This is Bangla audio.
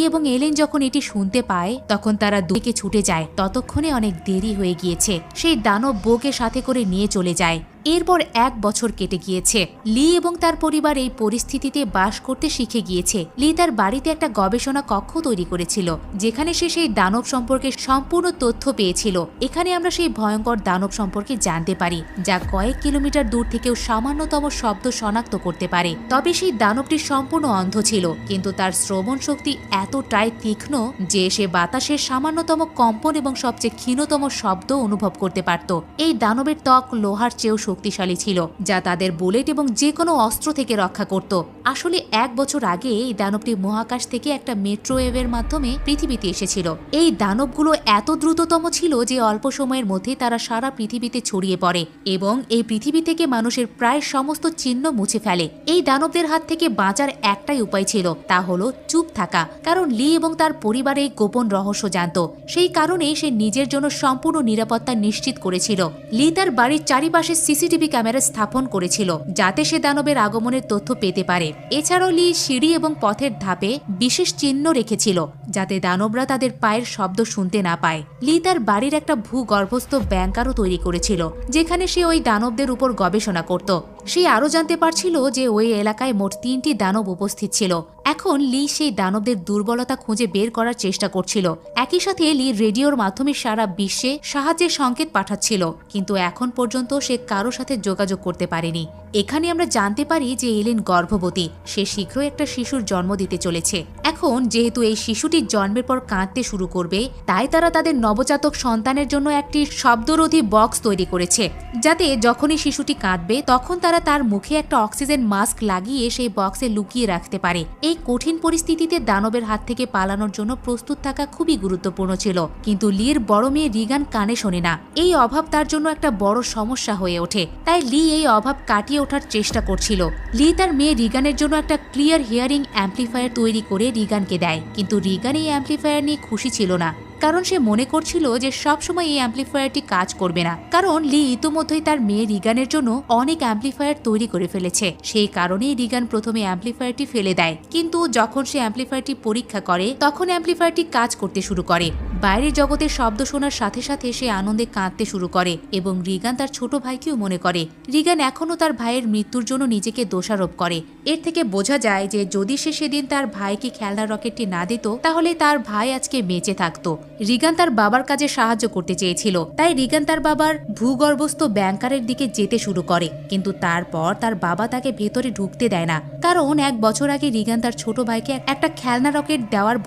এবং এলেন যখন এটি শুনতে পায় তখন তারা দুদিকে ছুটে যায়। ততক্ষণে অনেক দেরি হয়ে গিয়েছে। সেই দানব বোকে সাথে করে নিয়ে চলে যায়। এরপর 1 বছর কেটে গিয়েছে। লি এবং তার পরিবার এই পরিস্থিতিতে বাস করতে শিখে গিয়েছে। লি তার বাড়িতে একটা গবেষণা কক্ষ তৈরি করেছিল, যেখানে সে সেই দানব সম্পর্কে সম্পূর্ণ তথ্য পেয়েছিল। এখানে আমরা সেই ভয়ঙ্কর দানব সম্পর্কে জানতে পারি, যা কয়েক কিলোমিটার দূর থেকেও সামান্যতম শব্দ শনাক্ত করতে পারে। তবে সেই দানবটি সম্পূর্ণ অন্ধ ছিল, কিন্তু তার শ্রবণ শক্তি এতটাই তীক্ষ্ণ যে সে বাতাসের সামান্যতম কম্পন এবং সবচেয়ে ক্ষীণতম শব্দ অনুভব করতে পারত। এই দানবের ত্বক লোহার চেয়েও শক্তিশালী ছিল, যা তাদের বুলেট এবং যে কোনো অস্ত্র থেকে রক্ষা করত। আসলে 1 বছর আগে এই দানবটি মহাকাশ থেকে একটা মেট্রোওয়েভের মাধ্যমে পৃথিবীতে এসেছিল। এই দানবগুলো এত দ্রুততম ছিল যে অল্প সময়ের মধ্যে তারা সারা পৃথিবীতে ছড়িয়ে পড়ে এবং এই পৃথিবী থেকে মানুষের প্রায় সমস্ত চিহ্ন মুছে ফেলে। এই দানবদের হাত থেকে বাঁচার একটাই উপায় ছিল, তা হলো চুপ থাকা। কারণ লি এবং তার পরিবার এই গোপন রহস্য জানত। সেই কারণেই সে নিজের জন্য সম্পূর্ণ নিরাপত্তা নিশ্চিত করেছিল। লি তার বাড়ির চারিপাশে সিসিটিভি ক্যামেরা স্থাপন করেছিল, যাতে সে দানবের আগমনের তথ্য পেতে পারে। এছাড়াও লি সিঁড়ি এবং পথের ধাপে বিশেষ চিহ্ন রেখেছিল, যাতে দানবরা তাদের পায়ের শব্দ শুনতে না পায়। লি তার বাড়ির একটা ভূগর্ভস্থ ব্যাংকারও তৈরি করেছিল, যেখানে সে ওই দানবদের উপর গবেষণা করত। সে আরও জানতে পারছিল যে ওই এলাকায় মোট 3টি দানব উপস্থিত ছিল। এখন লি সেই দানবদের দুর্বলতা খুঁজে বের করার চেষ্টা করছিল। একই সাথে লি রেডিওর মাধ্যমে সারা বিশ্বে সাহায্যের সংকেত পাঠাচ্ছিল, কিন্তু এখন পর্যন্ত সে কারো সাথে যোগাযোগ করতে পারেনি। এখানে আমরা জানতে পারি যে এলেন গর্ভবতী। সে শীঘ্রই একটা শিশুর জন্ম দিতে চলেছে। এখন যেহেতু এই শিশুটি জন্মের পর কাঁদতে শুরু করবে, তাই তারা তাদের নবজাতক সন্তানের জন্য একটি শব্দরোধী বক্স তৈরি করেছে, যাতে যখনই শিশুটি কাঁদবে তখন তারা তার মুখে একটা অক্সিজেন মাস্ক লাগিয়ে সেই বক্সে লুকিয়ে রাখতে পারে। এই কঠিন পরিস্থিতিতে দানবের হাত থেকে পালানোর জন্য প্রস্তুত থাকা খুবই গুরুত্বপূর্ণ ছিল, কিন্তু লির বড় মেয়ে রিগান কানে শোনে না। এই অভাব তার জন্য একটা বড় সমস্যা হয়ে ওঠে, তাই লি এই অভাব কাটিয়ে ওঠার চেষ্টা করছিল। লি তার মেয়ে রিগানের জন্য একটা ক্লিয়ার হিয়ারিং অ্যাম্পলিফায়ার তৈরি করে রিগানকে দেয়, কিন্তু রিগান এই অ্যাম্পলিফায়ার নিয়ে খুশি ছিল না, কারণ সে মনে করছিল যে সবসময় এই অ্যাম্পলিফায়ারটি কাজ করবে না। কারণ লি ইতোমধ্যেই তার মেয়ে রিগানের জন্য অনেক অ্যাম্পলিফায়ার তৈরি করে ফেলেছে। সেই কারণেই রিগান প্রথমে অ্যাম্পলিফায়ারটি ফেলে দেয়, কিন্তু যখন সে অ্যাম্পলিফায়ারটি পরীক্ষা করে তখন অ্যাম্পলিফায়ারটি কাজ করতে শুরু করে। বাইরের জগতের শব্দ শোনার সাথে সাথে সে আনন্দে কাঁদতে শুরু করে এবং রিগান তার ছোট ভাইকেও মনে করে। রিগান এখনও তার ভাইয়ের মৃত্যুর জন্য নিজেকে দোষারোপ করে। এর থেকে বোঝা যায় যে যদি সে সেদিন তার ভাইকে খেলনা রকেটটি না দিত, তাহলে তার ভাই আজকে বেঁচে থাকতো। রিগান তার বাবার কাজে সাহায্য করতে চেয়েছিল, তাই রিগান তার বাবার ভূগর্ভস্থ ব্যাংকারের দিকে যেতে শুরু করে, কিন্তু তারপর তার বাবা তাকে ভেতরে ঢুকতে দেয় না, কারণ 1 বছর আগে রিগান তার ছোট ভাইকে একটা খেলনা রকেট দেওয়ার